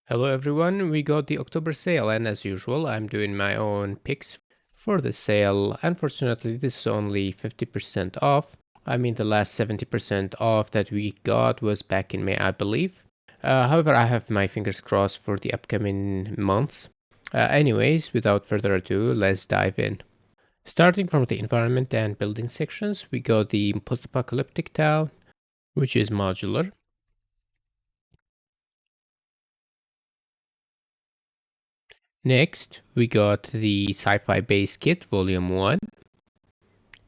Hello everyone, we got the October sale and as usual I'm doing my own picks for the sale. Unfortunately this is only 50% off. I mean the last 70% off that we got was back in May I believe. However, I have my fingers crossed for the upcoming months. Anyways, without further ado, let's dive in. Starting from the environment and building sections, we got the post-apocalyptic town, which is modular. Next, we got the Sci-Fi Base Kit Volume 1.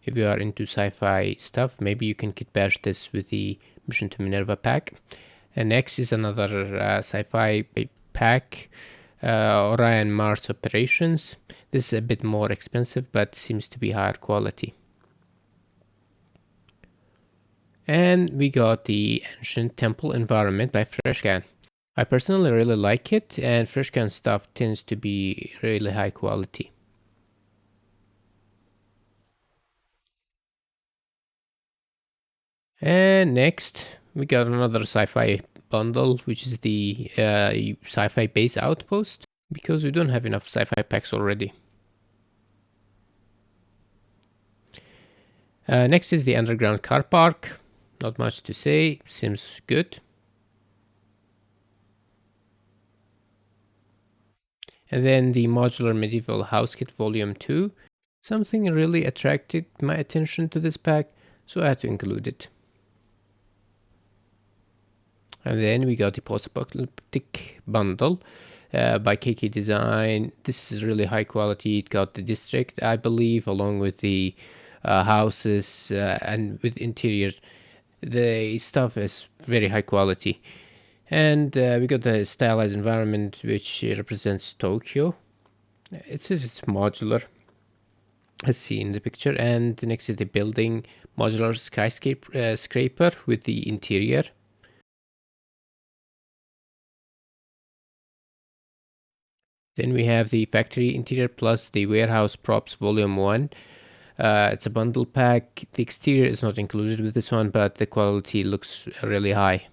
If you are into sci-fi stuff, maybe you can kit bash this with the Mission to Minerva pack. And next is another sci-fi pack, Orion Mars Operations. This is a bit more expensive, but seems to be higher quality. And we got the Ancient Temple Environment by Freshcan. I personally really like it, and Freshcan stuff tends to be really high quality. And next, we got another sci-fi bundle, which is the sci-fi base outpost, because we don't have enough sci-fi packs already. Next is the underground car park. Not much to say, seems good. And then the modular medieval house kit volume 2. Something really attracted my attention to this pack, so I had to include it. And then we got the post-apocalyptic bundle by KK Design. This is really high quality. It got the district, I believe, along with the houses and with interior. The stuff is very high quality. And we got the stylized environment, which represents Tokyo. It says it's modular, as seen in the picture. And next is the building modular skyscraper scraper with the interior. Then we have the factory interior plus the warehouse props volume 1. It's a bundle pack. The exterior is not included with this one, but the quality looks really high.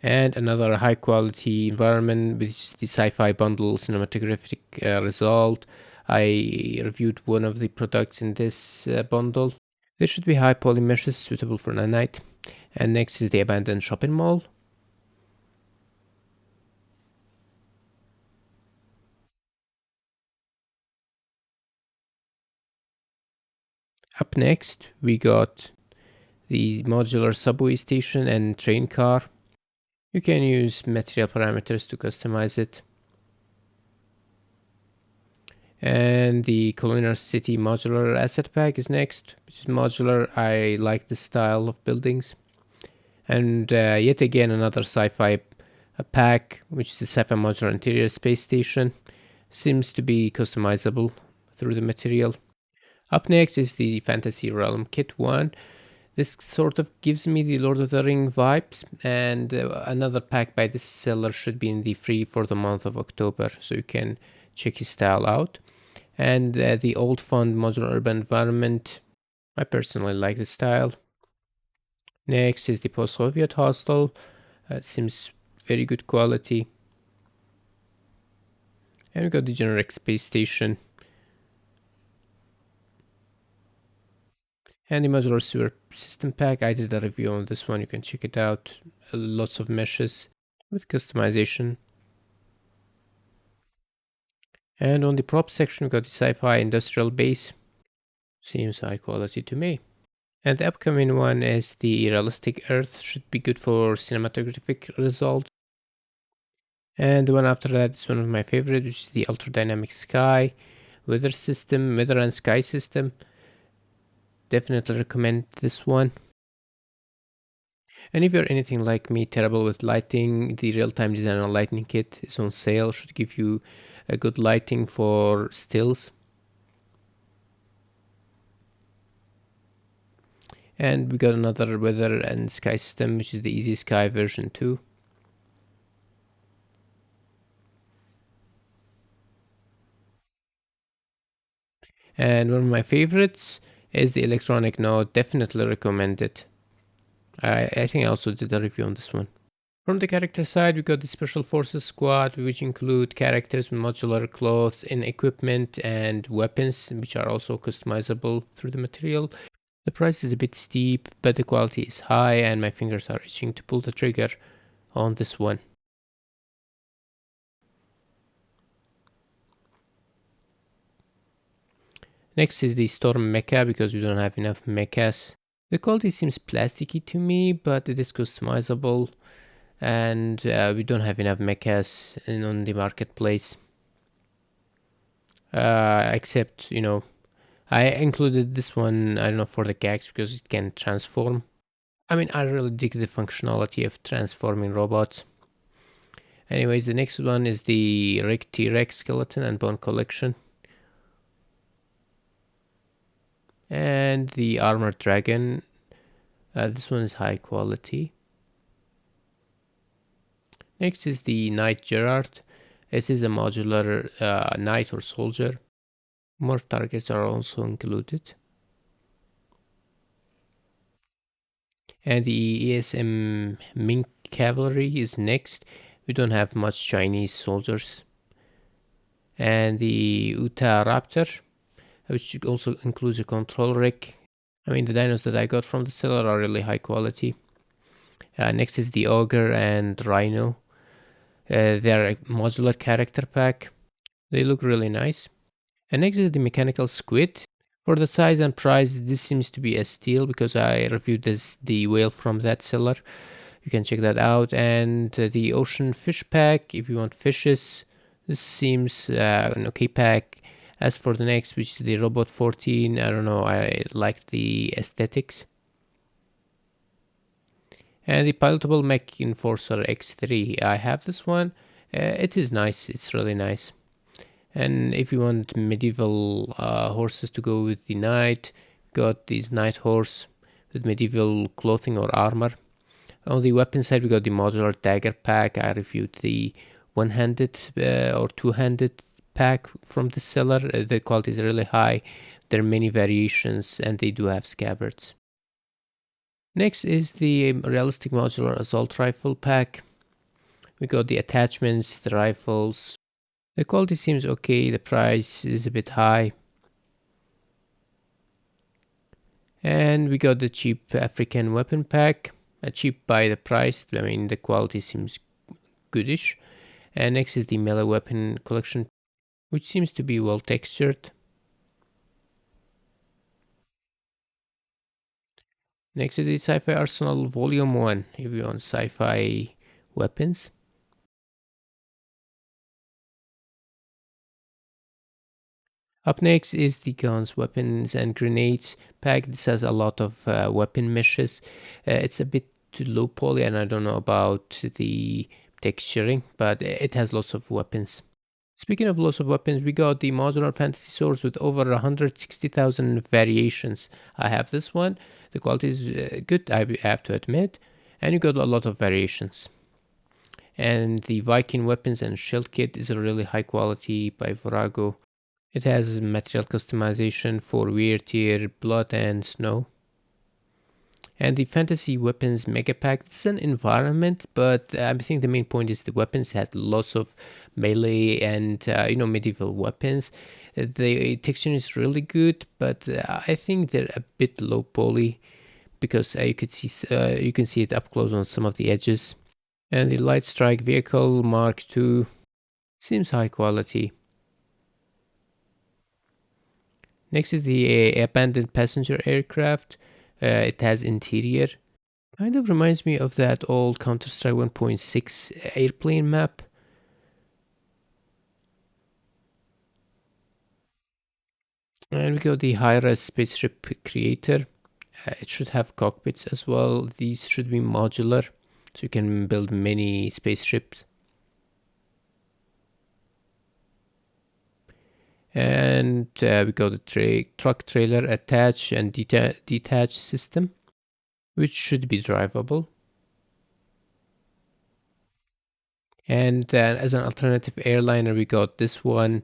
And another high quality environment, which is the sci-fi bundle cinematographic result. I reviewed one of the products in this bundle. There should be high poly meshes suitable for nanite. And next is the abandoned shopping mall. Up next, we got the modular subway station and train car. You can use material parameters to customize it. And the Colonial City modular asset pack is next, which is modular. I like the style of buildings. And yet again, another sci-fi pack, which is the sci-fi modular interior space station. Seems to be customizable through the material. Up next is the Fantasy Realm Kit 1. This sort of gives me the Lord of the Ring vibes, and another pack by this seller should be in the free for the month of October, so you can check his style out. And the Old Fund Modular Urban Environment, I personally like the style. Next is the Post-Soviet Hostel. It seems very good quality. And we got the generic space station. And the modular sewer system pack, I did a review on this one, you can check it out. Lots of meshes with customization. And on the prop section, we got the sci-fi industrial base. Seems high quality to me. And the upcoming one is the realistic Earth, should be good for cinematographic result. And the one after that is one of my favorites, which is the ultra dynamic sky weather system, weather and sky system. Definitely recommend this one. And if you're anything like me, terrible with lighting, the real-time designer lighting kit is on sale. Should give you a good lighting for stills. And we got another weather and sky system, which is the Easy Sky version 2. And one of my favorites is the electronic note. Definitely recommend it. I think I also did a review on this one. From the character side, we got the Special Forces Squad, which include characters with modular clothes and equipment and weapons, which are also customizable through the material. The price is a bit steep, but the quality is high, and my fingers are itching to pull the trigger on this one. Next is the Storm Mecha, because we don't have enough mechas. The quality seems plasticky to me, but it is customizable, and we don't have enough mechas on the marketplace. Except, I included this one, I don't know, for the gags because it can transform. I mean, I really dig the functionality of transforming robots. Anyways, the next one is the Rick T-Rex skeleton and bone collection. And the Armored Dragon. This one is high quality. Next is the Knight Gerard. This is a modular knight or soldier. More targets are also included. And the ESM Mink Cavalry is next. We don't have much Chinese soldiers. And the Uta Raptor, which also includes a control rig. I mean, the dinos that I got from the seller are really high quality. Next is the Ogre and Rhino. They're a modular character pack. They look really nice. And next is the Mechanical Squid. For the size and price, this seems to be a steal because I reviewed the whale from that seller. You can check that out. And the Ocean Fish Pack, if you want fishes, this seems an okay pack. As for the next, which is the Robot 14, I don't know, I like the aesthetics. And the Pilotable Mech Enforcer X3, I have this one. It is nice, it's really nice. And if you want medieval horses to go with the knight, got this knight horse with medieval clothing or armor. On the weapon side, we got the modular dagger pack. I reviewed the one-handed or two-handed pack from the seller. The quality is really high. There are many variations, and they do have scabbards. Next is the realistic modular assault rifle pack. We got the attachments, the rifles. The quality seems okay. The price is a bit high. And we got the cheap African weapon pack. Cheap by the price. I mean, the quality seems goodish. And next is the melee weapon collection, which seems to be well textured. Next is the Sci-Fi Arsenal Volume 1, if you want sci-fi weapons. Up next is the Guns, Weapons and Grenades pack. This has a lot of weapon meshes. It's a bit too low poly, and I don't know about the texturing, but it has lots of weapons. Speaking of lots of weapons, we got the modular fantasy swords with over 160,000 variations. I have this one. The quality is good, I have to admit. And you got a lot of variations. And the Viking weapons and shield kit is a really high quality by Virago. It has material customization for wear, tear, blood, and snow. And the fantasy weapons mega pack, it's an environment, but I think the main point is the weapons had lots of melee and medieval weapons. The texture is really good, but I think they're a bit low poly because you can see it up close on some of the edges. And the light strike vehicle Mark II seems high quality. Next is the abandoned passenger aircraft. It has interior. Kind of reminds me of that old Counter-Strike 1.6 airplane map. And we got the high-res spaceship creator. It should have cockpits as well. These should be modular, so you can build many spaceships. And we got the truck trailer attach and detach system, which should be drivable. And as an alternative airliner, we got this one.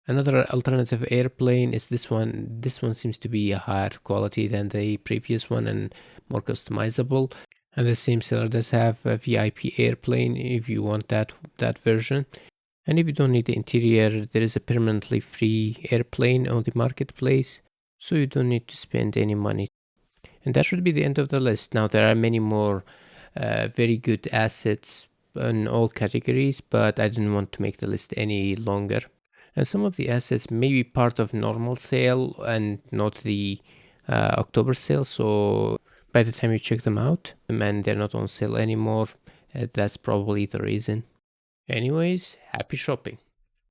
Another alternative airplane is this one. This one seems to be a higher quality than the previous one and more customizable. And the same seller does have a VIP airplane if you want that version. And if you don't need the interior, there is a permanently free airplane on the marketplace, so you don't need to spend any money. And that should be the end of the list. Now there are many more very good assets in all categories, but I didn't want to make the list any longer. And some of the assets may be part of normal sale and not the October sale. So by the time you check them out and they're not on sale anymore, that's probably the reason. Anyways, happy shopping.